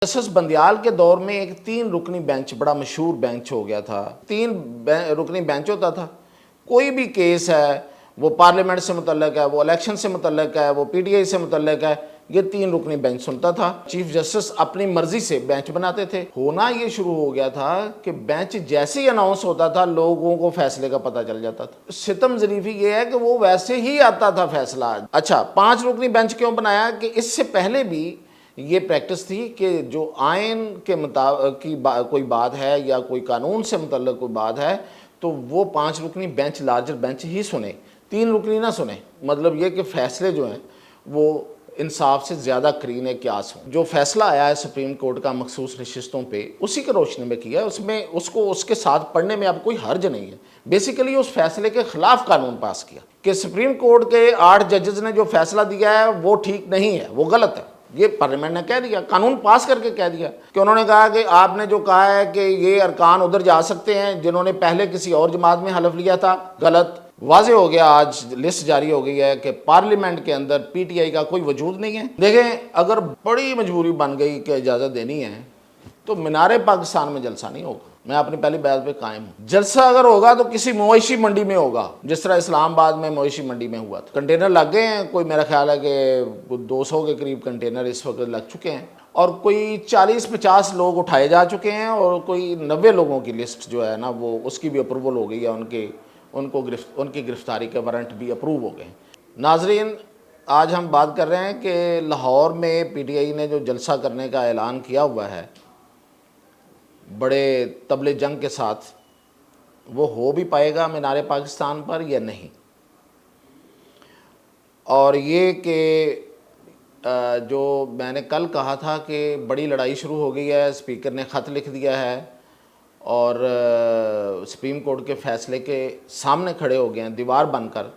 Justice Bandial के दौर में एक 3 रुकनी बेंच बड़ा मशहूर बेंच हो गया था। 3 रुकनी बेंच होता था। कोई भी केस है, वो पार्लियामेंट से मुतल्लक है, वो इलेक्शन से मुतल्लक है, वो पीटीआई से मुतल्लक है, ये 3 रुकनी बेंच सुनता था। चीफ जस्टिस अपनी मर्जी से बेंच बनाते थे। होना ये शुरू हो गया था कि बेंच जैसे ही अनाउंस होता था लोगों को फैसले का पता चल जाता था। सितम ज़रीफ़ी ये है कि वो वैसे ही आता था फैसला। अच्छा, 5 रुकनी बेंच क्यों बनाया कि इससे पहले भी ये प्रैक्टिस थी कि जो आयन के मुताबिक कोई बात है या कोई कानून से मुतल्लक कोई बात है तो वो 5 रुकनी बेंच, लार्जर बेंच ही सुने, 3 रुकनी ना सुने। मतलब ये कि फैसले जो हैं वो इंसाफ से ज़्यादा करीन क्यास हों। जो फैसला आया है सुप्रीम कोर्ट का मखसूस नशिस्तों पे, उसी के रोशनी में किया है। उसमें उसको उसके साथ पढ़ने में अब कोई हर्ज नहीं है। बेसिकली उस फैसले के खिलाफ कानून पास किया कि सुप्रीम कोर्ट के 8 जजेस ने जो फैसला दिया है वो ठीक नहीं है, वो गलत है। ये पार्लियामेंट ने कह दिया, कानून पास करके कह दिया कि उन्होंने कहा कि आपने जो कहा है कि ये अरकान उधर जा सकते हैं जिन्होंने पहले किसी और जमात में हलफ लिया था, गलत। वाजे हो गया, आज लिस्ट जारी हो गई है कि पार्लियामेंट के अंदर पीटीआई का कोई वजूद नहीं है। देखें, अगर बड़ी मजबूरी बन गई कि इजाज़त देनी है तो मीनारे पाकिस्तान में जलसा नहीं होगा। मैं अपनी पहली बात पे कायम हूँ। जलसा अगर होगा तो किसी मवेशी मंडी में होगा, जिस तरह इस्लामाबाद में मवेशी मंडी में हुआ था। कंटेनर लग गए हैं, कोई मेरा ख्याल है कि 200 के करीब कंटेनर इस वक्त लग चुके हैं और कोई 40-50 लोग उठाए जा चुके हैं और कोई 90 लोगों की लिस्ट जो है ना वो उसकी भी अप्रूवल हो गई है। उनकी गिरफ्तारी के वारंट भी अप्रूव हो गए। नाजरीन, आज हम बात कर रहे हैं कि लाहौर में पीटीआई ने जो जलसा करने का ऐलान किया हुआ है बड़े तबले जंग के साथ, वो हो भी पाएगा मीनारे पाकिस्तान पर या नहीं। और ये कि जो मैंने कल कहा था कि बड़ी लड़ाई शुरू हो गई है, स्पीकर ने ख़त लिख दिया है और सुप्रीम कोर्ट के फ़ैसले के सामने खड़े हो गए हैं दीवार बनकर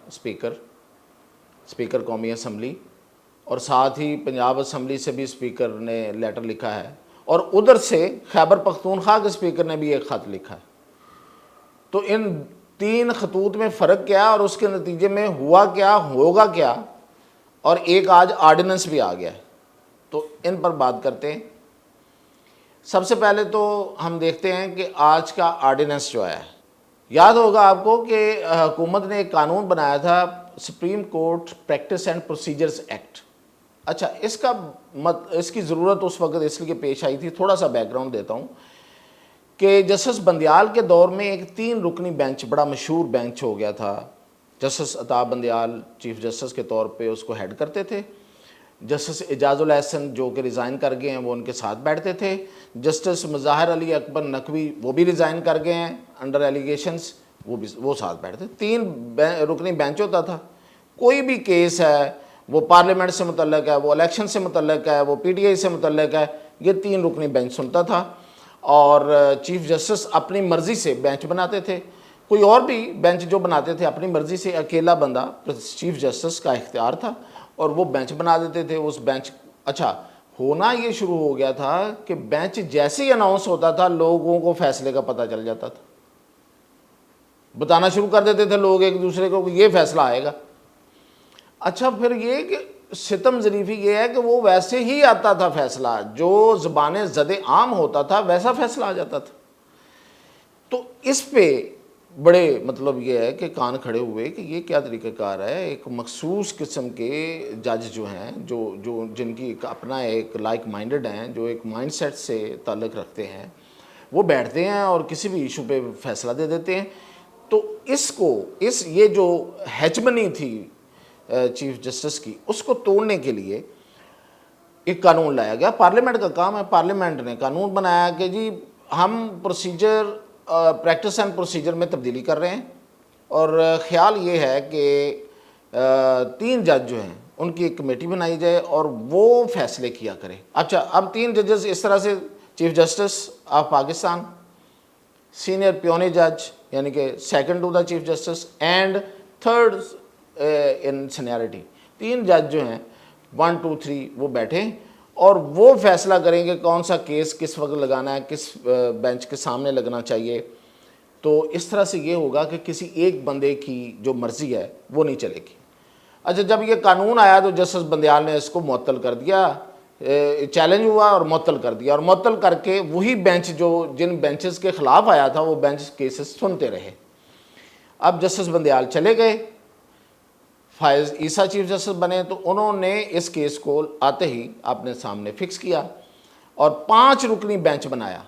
स्पीकर कौमी असम्बली, और साथ ही पंजाब असम्बली से भी स्पीकर ने लेटर लिखा है और उधर से खैबर पख्तूनख्वा के स्पीकर ने भी एक ख़त लिखा है। तो इन 3 खतूत में फ़र्क क्या और उसके नतीजे में हुआ क्या, होगा क्या, और एक आज आर्डिनेंस भी आ गया है, तो इन पर बात करते हैं। सबसे पहले तो हम देखते हैं कि आज का आर्डिनेंस जो है, याद होगा आपको कि हुकूमत ने एक कानून बनाया था, supreme court practice and procedures act. अच्छा, इसकी ज़रूरत उस वक्त इसलिए पेश आई थी, थोड़ा सा बैकग्राउंड देता हूँ कि जस्टिस बंदियाल के दौर में एक 3 रुकनी बेंच बड़ा मशहूर बेंच हो गया था। जस्टिस अताब बंदियाल चीफ जस्टिस के तौर पे उसको हेड करते थे। जस्टिस एजाजुल एहसन जो कि रिज़ाइन कर गए हैं वो उनके साथ बैठते थे। जस्टिस मुज़ाहिर अली अकबर नकवी वो भी रिज़ाइन कर गए हैं अंडर एलिगेशंस, वो साथ बैठते। 3 रुकनी बेंच होता था। कोई भी केस है, वो पार्लियामेंट से मुतल्लक है, वो इलेक्शन से मुतल्लक है, वो पीटीआई से मुतल्लक है, ये 3 रुकनी बेंच सुनता था और चीफ जस्टिस अपनी मर्ज़ी से बेंच बनाते थे। कोई और भी बेंच जो बनाते थे अपनी मर्ज़ी से, अकेला बंदा चीफ जस्टिस का इख्तियार था और वो बेंच बना देते थे उस बेंच। अच्छा, होना ये शुरू हो गया था कि बेंच जैसे ही अनाउंस होता था लोगों को फैसले का पता चल जाता था। बताना शुरू कर देते थे लोग एक दूसरे को कि ये फैसला आएगा। अच्छा, फिर ये कि सितम ज़रीफ़ी ये है कि वो वैसे ही आता था फैसला, जो ज़बान ज़द आम होता था वैसा फैसला आ जाता था। तो इस पे बड़े मतलब ये है कि कान खड़े हुए कि ये क्या तरीक़ाकार है। एक मखसूस किस्म के जज जो हैं, जो जिनकी अपना एक लाइक माइंडेड हैं, जो एक माइंडसेट से ताल्लुक़ रखते हैं, वो बैठते हैं और किसी भी इशू पे फैसला दे देते हैं। तो ये जो हेजमनी थी चीफ जस्टिस की, उसको तोड़ने के लिए एक कानून लाया गया। पार्लियामेंट का काम है, पार्लियामेंट ने कानून बनाया कि जी हम प्रैक्टिस एंड प्रोसीजर में तब्दीली कर रहे हैं और ख्याल ये है कि 3 जज जो हैं उनकी एक कमेटी बनाई जाए और वो फैसले किया करे। अच्छा, अब 3 जजेस इस तरह से, chief justice of Pakistan, senior puisne जज यानी कि second to the chief justice and third in seniority, 3 जज जो हैं 1, 2, 3 वो बैठे और वो फैसला करेंगे कौन सा केस किस वक्त लगाना है, किस बेंच के सामने लगना चाहिए। तो इस तरह से ये होगा कि किसी एक बंदे की जो मर्ज़ी है वो नहीं चलेगी। अच्छा, जब ये कानून आया तो जस्टिस बंदियाल ने इसको मुअत्तल कर दिया चैलेंज हुआ और मुअत्तल कर दिया, और मुअत्तल करके वही बेंच जो जिन बेंचेस के ख़िलाफ़ आया था वो बेंच केसेस सुनते रहे। अब जस्टिस बंदयाल चले गए, फायज़ ईसा चीफ जस्टिस बने, तो उन्होंने इस केस को आते ही अपने सामने फिक्स किया और 5 रुकनी बेंच बनाया।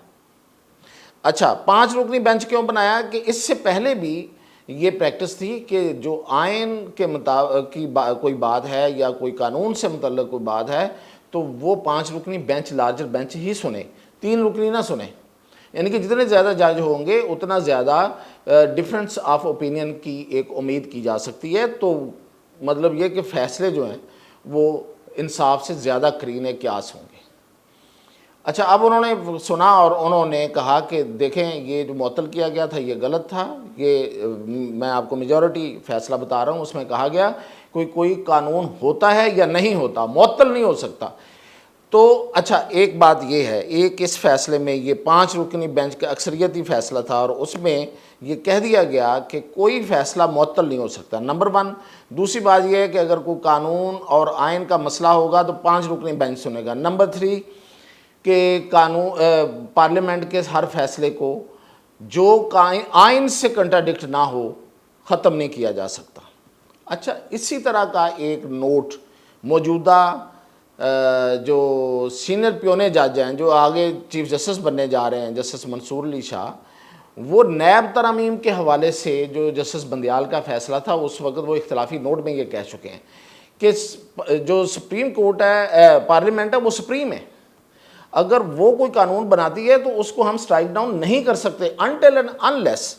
अच्छा, 5 रुकनी बेंच क्यों बनाया? कि इससे पहले भी ये प्रैक्टिस थी कि जो आइन के मुताबिक की कोई बात है या कोई कानून से मुतल्लिक़ कोई बात है तो वो 5 रुकनी बेंच, लार्जर बेंच ही सुने, 3 रुकनी ना सुने। यानी कि जितने ज़्यादा जज होंगे उतना ज़्यादा डिफरेंस ऑफ ओपिनियन की एक उम्मीद की जा सकती है। तो मतलब ये कि फ़ैसले जो हैं वो इंसाफ से ज़्यादा करीने क्यास होंगे। अच्छा, अब उन्होंने सुना और उन्होंने कहा कि देखें, ये जो मुअत्तल किया गया था ये गलत था। ये मैं आपको मेजॉरिटी फ़ैसला बता रहा हूँ, उसमें कहा गया कोई कानून होता है या नहीं होता, मुअत्तल नहीं हो सकता। तो अच्छा, एक बात ये है, एक इस फैसले में ये 5 रुकनी बेंच का अक्सरियती फ़ैसला था और उसमें ये कह दिया गया कि कोई फ़ैसला मुअत्तल नहीं हो सकता, नंबर 1। दूसरी बात यह है कि अगर कोई कानून और आइन का मसला होगा तो 5 रुकनी बेंच सुनेगा। नंबर 3 कि कानून पार्लियामेंट के हर फैसले को जो आइन से कंट्राडिक्ट ना हो ख़त्म नहीं किया जा सकता। अच्छा, इसी तरह का एक नोट मौजूदा जो सीनियर प्योने जज हैं जो आगे चीफ जस्टिस बनने जा रहे हैं, जस्टिस मंसूर अली शाह, वो नैब तरमीम के हवाले से जो जस्टिस बंदयाल का फ़ैसला था उस वक्त वो इख्तलाफी नोट में ये कह चुके हैं कि जो सुप्रीम कोर्ट है, पार्लियामेंट है, वो सुप्रीम है। अगर वो कोई कानून बनाती है तो उसको हम स्ट्राइक डाउन नहीं कर सकते अनटिल एंड अनलेस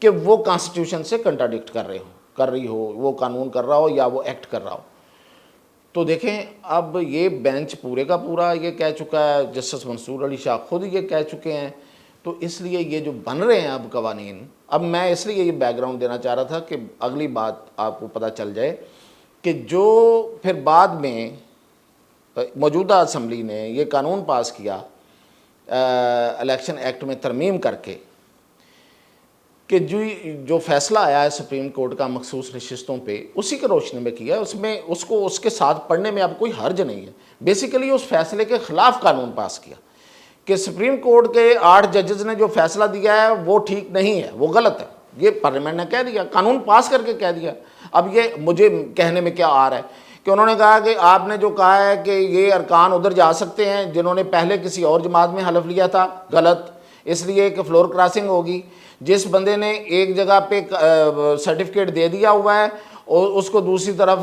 कि वो कॉन्स्टिट्यूशन से कंट्राडिक्ट कर रही हो, वो कानून कर रहा हो या वो एक्ट कर रहा हो। तो देखें, अब ये बेंच पूरे का पूरा ये कह चुका है, जस्टिस मंसूर अली शाह खुद ये कह चुके हैं। तो इसलिए ये जो बन रहे हैं अब कवानीन, अब मैं इसलिए ये बैकग्राउंड देना चाह रहा था कि अगली बात आपको पता चल जाए कि जो फिर बाद में मौजूदा असम्बली ने ये कानून पास किया इलेक्शन एक्ट में तरमीम करके कि जो फ़ैसला आया है सुप्रीम कोर्ट का मखसूस नशिस्तों पे, उसी के रोशनी में किया है। उसमें उसको उसके साथ पढ़ने में अब कोई हर्ज नहीं है। बेसिकली उस फैसले के ख़िलाफ़ कानून पास किया कि सुप्रीम कोर्ट के 8 जजेस ने जो फ़ैसला दिया है वो ठीक नहीं है, वो गलत है। ये पार्लियामेंट ने कह दिया, कानून पास करके कह दिया। अब ये मुझे कहने में क्या आ रहा है कि उन्होंने कहा कि आपने जो कहा है कि ये अरकान उधर जा सकते हैं जिन्होंने पहले किसी और जमात में हलफ लिया था, गलत, इसलिए कि फ्लोर क्रॉसिंग होगी। जिस बंदे ने एक जगह पे सर्टिफिकेट दे दिया हुआ है और उसको दूसरी तरफ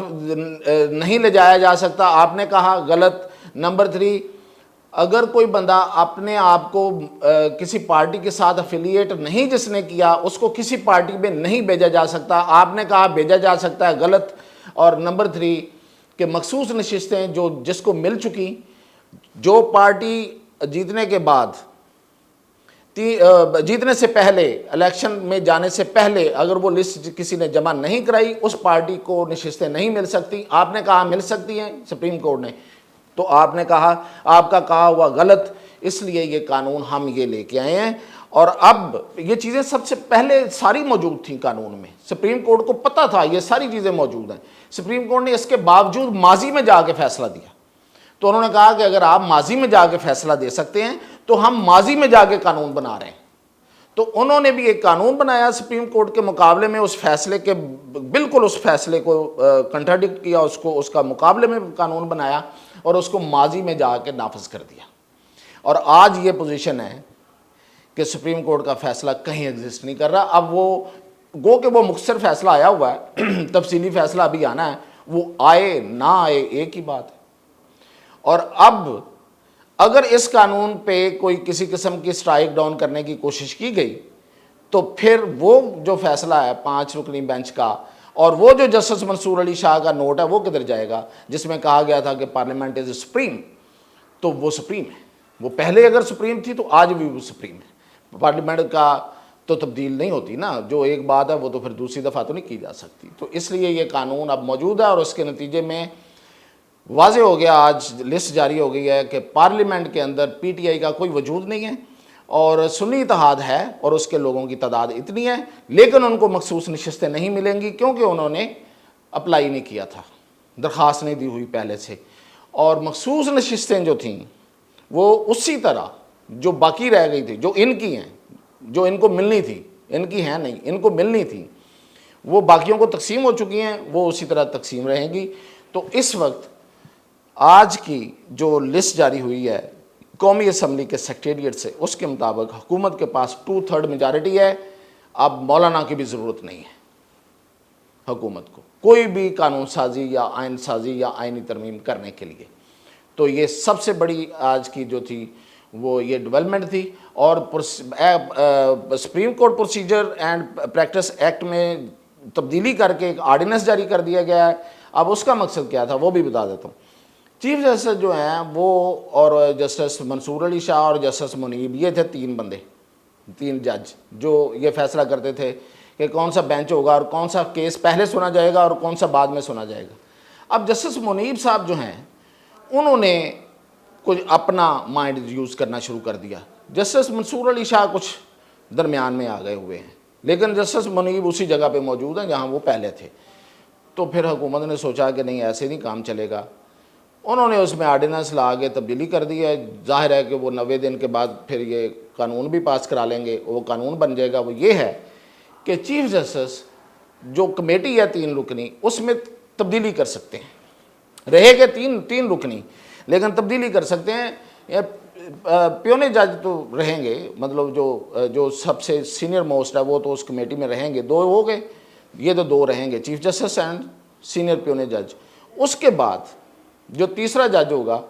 नहीं ले जाया जा सकता, आपने कहा, गलत। नंबर 3, अगर कोई बंदा अपने आप को किसी पार्टी के साथ अफिलिएट नहीं जिसने किया, उसको किसी पार्टी में नहीं भेजा जा सकता, आपने कहा भेजा जा सकता है, गलत। और नंबर 3 कि मखसूस नशिस्तें जो जिसको मिल चुकी, जो पार्टी जीतने के बाद जीतने से पहले, इलेक्शन में जाने से पहले अगर वो लिस्ट किसी ने जमा नहीं कराई, उस पार्टी को नशिस्तें नहीं मिल सकती। आपने कहा मिल सकती हैं, सुप्रीम कोर्ट ने, तो आपने कहा आपका कहा हुआ गलत, इसलिए ये कानून हम ये लेके आए हैं। और अब ये चीज़ें सबसे पहले सारी मौजूद थी कानून में, सुप्रीम कोर्ट को पता था ये सारी चीज़ें मौजूद हैं। सुप्रीम कोर्ट ने इसके बावजूद माजी में जाके फैसला दिया। तो उन्होंने कहा कि अगर आप माजी में जाके फैसला दे सकते हैं तो हम माजी में जाके कानून बना रहे हैं। तो उन्होंने भी एक कानून बनाया सुप्रीम कोर्ट के मुकाबले में, उस फैसले के बिल्कुल उस फैसले को कंट्राडिक्ट किया, उसको उसका मुकाबले में कानून बनाया और उसको माजी में जाके नाफिज कर दिया। और आज ये पोजीशन है कि सुप्रीम कोर्ट का फैसला कहीं एग्जिस्ट नहीं कर रहा। अब वो गो के वो मुख्तसर फैसला आया हुआ है, तफसीली फैसला अभी आना है, वो आए ना आए एक ही बात है। और अब अगर इस कानून पे कोई किसी किस्म की स्ट्राइक डाउन करने की कोशिश की गई तो फिर वो जो फैसला है 5 रुकनी बेंच का और वो जो जस्टिस मंसूर अली शाह का नोट है वो किधर जाएगा, जिसमें कहा गया था कि पार्लियामेंट इज सुप्रीम, तो वो सुप्रीम है। वो पहले अगर सुप्रीम थी तो आज भी वो सुप्रीम है। पार्लियामेंट का तो तब्दील नहीं होती ना, जो एक बात है वो तो फिर दूसरी दफ़ा तो नहीं की जा सकती। तो इसलिए ये कानून अब मौजूद है और उसके नतीजे में वाज़े हो गया, आज लिस्ट जारी हो गई है कि पार्लियामेंट के अंदर पीटीआई का कोई वजूद नहीं है और सुन्नी इत्तेहाद है और उसके लोगों की तादाद इतनी है, लेकिन उनको मखसूस नशिस्तें नहीं मिलेंगी क्योंकि उन्होंने अप्लाई नहीं किया था, दरख्वास्त नहीं दी हुई पहले से। और मखसूस नशिस्तें जो थीं वो उसी तरह जो बाकी रह गई थी, जो इनकी हैं, जो इनको मिलनी थी, इनकी हैं नहीं, इनको मिलनी थी, वो बाकियों को तकसीम हो चुकी हैं, वो उसी तरह तकसीम रहेंगी। तो इस वक्त आज की जो लिस्ट जारी हुई है कौमी असम्बली के सेक्रेटेरिएट से, उसके मुताबिक हुकूमत के पास 2/3 मेजॉरिटी है। अब मौलाना की भी ज़रूरत नहीं है हुकूमत को कोई भी कानून साजी या आइन साजी या आइनी तरमीम करने के लिए। तो ये सबसे बड़ी आज की जो थी वो ये डेवलपमेंट थी। और supreme court procedure and practice act में तब्दीली करके एक आर्डिनेंस जारी कर दिया गया है। अब उसका मकसद क्या था वो भी बता देता हूँ। चीफ जस्टिस जो हैं वो, और जस्टिस मंसूर अली शाह और जस्टिस मुनीब, ये थे 3 बंदे, 3 जज जो ये फैसला करते थे कि कौन सा बेंच होगा और कौन सा केस पहले सुना जाएगा और कौन सा बाद में सुना जाएगा। अब जस्टिस मुनीब साहब जो हैं उन्होंने कुछ अपना माइंड यूज़ करना शुरू कर दिया। जस्टिस मंसूर अली शाह कुछ दरमियान में आ गए हुए हैं, लेकिन जस्टिस मुनीब उसी जगह पे मौजूद हैं जहां वो पहले थे। तो फिर हुकूमत ने सोचा कि नहीं, ऐसे नहीं काम चलेगा। उन्होंने उसमें आर्डिनेंस ला के तब्दीली कर दी है। जाहिर है कि वो 90 दिन के बाद फिर ये कानून भी पास करा लेंगे, वो कानून बन जाएगा। वो ये है कि चीफ जस्टिस जो कमेटी है 3 रुकनी, उसमें तब्दीली कर सकते हैं। रहेगा 3 रुकनी, लेकिन तब्दीली कर सकते हैं। प्योने जज तो रहेंगे, मतलब जो सबसे सीनियर मोस्ट है वो तो उस कमेटी में रहेंगे। 2 हो गए, ये तो 2 रहेंगे, चीफ जस्टिस एंड सीनियर प्योने जज। उसके बाद जो तीसरा जज होगा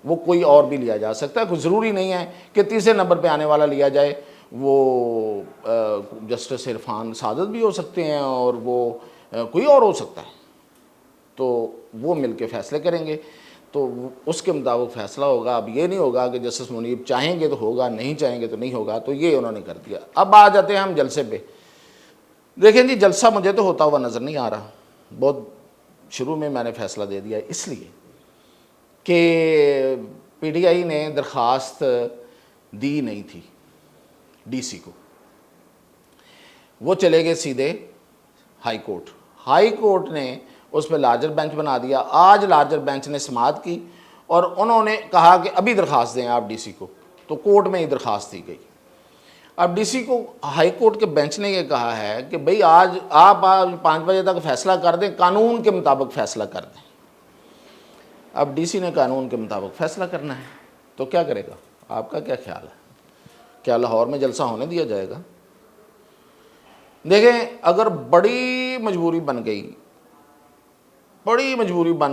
वो कोई और भी लिया जा सकता है। कुछ ज़रूरी नहीं है कि तीसरे नंबर पे आने वाला लिया जाए। वो जस्टिस इरफान सादत भी हो सकते हैं और वो कोई और हो सकता है। तो वो मिलके फ़ैसले करेंगे, तो उसके मुताबिक फ़ैसला होगा। अब ये नहीं होगा कि जस्टिस मुनीब चाहेंगे तो होगा, नहीं चाहेंगे तो नहीं होगा। तो ये उन्होंने कर दिया। अब आ जाते हैं हम जलसे पे। देखें जी, जलसा मुझे तो होता हुआ नज़र नहीं आ रहा। बहुत शुरू में मैंने फ़ैसला दे दिया, इसलिए कि PTI ने दरख्वास्त दी नहीं थी DC को। वो चले गए सीधे हाई कोर्ट। हाई कोर्ट ने उस पर लार्जर बेंच बना दिया। आज लार्जर बेंच ने समाअत की और उन्होंने कहा कि अभी दरख्वास्त दें आप DC को। तो कोर्ट में ही दरख्वास्त दी गई। अब DC को हाई कोर्ट के बेंच ने ये कहा है कि भाई आज 5 बजे तक फ़ैसला कर दें, कानून के मुताबिक फ़ैसला कर दें। अब DC ने कानून के मुताबिक फ़ैसला करना है, तो क्या करेगा? आपका क्या ख्याल है? क्या लाहौर में जलसा होने दिया जाएगा? देखें, अगर बड़ी मजबूरी बन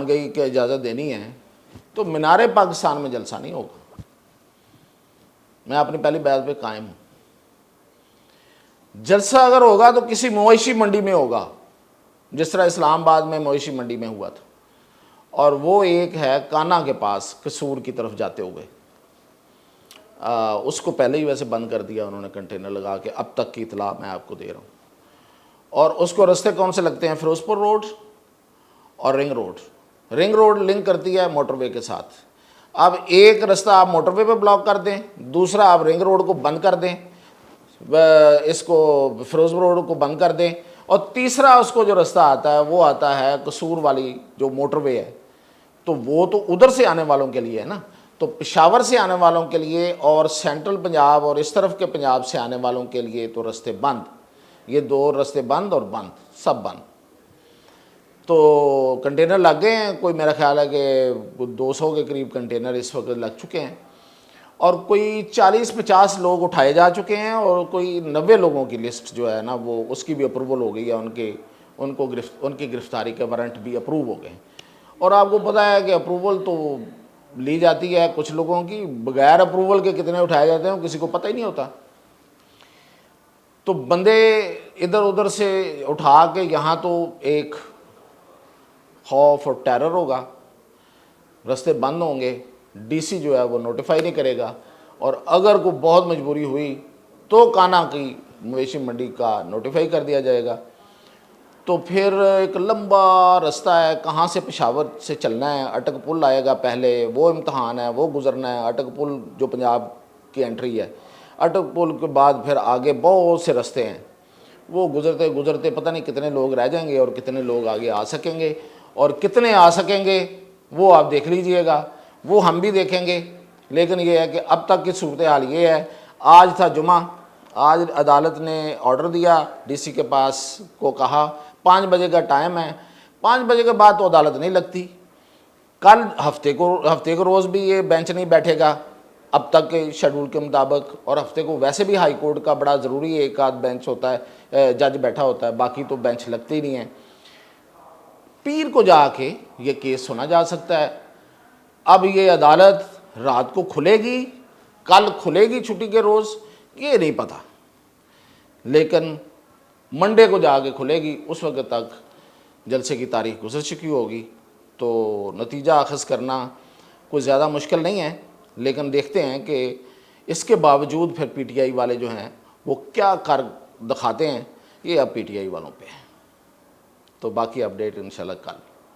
गई कि इजाज़त देनी है, तो मीनार पाकिस्तान में जलसा नहीं होगा। मैं अपनी पहली बात पे कायम हूँ। जलसा अगर होगा तो किसी मवेशी मंडी में होगा, जिस तरह इस्लामाबाद में मवेशी मंडी में हुआ था। और वो एक है काना के पास, कसूर की तरफ जाते हुए। उसको पहले ही वैसे बंद कर दिया उन्होंने कंटेनर लगा के, अब तक की इतला मैं आपको दे रहा हूँ। और उसको रास्ते कौन से लगते हैं? फिरोजपुर रोड और ring road. Ring road link करती है मोटरवे के साथ। अब एक रास्ता आप मोटरवे पे ब्लॉक कर दें, दूसरा आप रिंग रोड को बंद कर दें, इसको फिरोजपुर रोड को बंद कर दें, और तीसरा उसको जो रास्ता आता है वो आता है कसूर वाली जो मोटरवे है। तो वो तो उधर से आने वालों के लिए है ना, तो पेशावर से आने वालों के लिए और सेंट्रल पंजाब और इस तरफ के पंजाब से आने वालों के लिए तो रास्ते बंद। ये 2 रास्ते बंद और बंद, सब बंद। तो कंटेनर लग गए हैं, कोई मेरा ख्याल है कि 200 के करीब कंटेनर इस वक्त लग चुके हैं, और कोई 40-50 लोग उठाए जा चुके हैं, और कोई 90 लोगों की लिस्ट जो है ना वो उसकी भी अप्रूवल हो गई है। उनकी गिरफ्तारी के वारंट भी अप्रूव हो गए। और आपको पता है कि अप्रूवल तो ली जाती है कुछ लोगों की, बगैर अप्रूवल के कितने उठाए जाते हैं किसी को पता ही नहीं होता। तो बंदे इधर उधर से उठा के यहाँ तो एक खौफ और टेरर होगा, रास्ते बंद होंगे, DC जो है वो नोटिफाई नहीं करेगा, और अगर कोई बहुत मजबूरी हुई तो काना की मवेशी मंडी का नोटिफाई कर दिया जाएगा। तो फिर एक लंबा रास्ता है, कहाँ से पेशावर से चलना है, अटक पुल आएगा पहले, वो इम्तहान है, वो गुजरना है। अटक पुल जो पंजाब की एंट्री है, अटक पुल के बाद फिर आगे बहुत से रास्ते हैं, वो गुजरते गुजरते पता नहीं कितने लोग रह जाएंगे और कितने लोग आगे आ सकेंगे, और कितने आ सकेंगे वो आप देख लीजिएगा, वो हम भी देखेंगे। लेकिन ये है कि अब तक की सूरत हाल ये है। आज था जुमा, आज अदालत ने ऑर्डर दिया, डीसी के पास को कहा 5 बजे का टाइम है, 5 बजे के बाद तो अदालत नहीं लगती। कल हफ्ते को रोज़ भी ये बेंच नहीं बैठेगा अब तक के शेड्यूल के मुताबिक, और हफ्ते को वैसे भी हाई कोर्ट का बड़ा ज़रूरी है, एक आध बेंच होता है, जज बैठा होता है, बाकी तो बेंच लगते ही नहीं है। पीर को जाके ये केस सुना जा सकता है। अब ये अदालत रात को खुलेगी, कल खुलेगी छुट्टी के रोज़, ये नहीं पता, लेकिन मंडे को जाके खुलेगी। उस वक्त तक जलसे की तारीख गुजर चुकी होगी, तो नतीजा अखज़ करना कोई ज़्यादा मुश्किल नहीं है। लेकिन देखते हैं कि इसके बावजूद फिर पीटीआई वाले जो हैं वो क्या कर दिखाते हैं, ये अब पीटीआई वालों पे है। तो बाकी अपडेट इंशाल्लाह कल।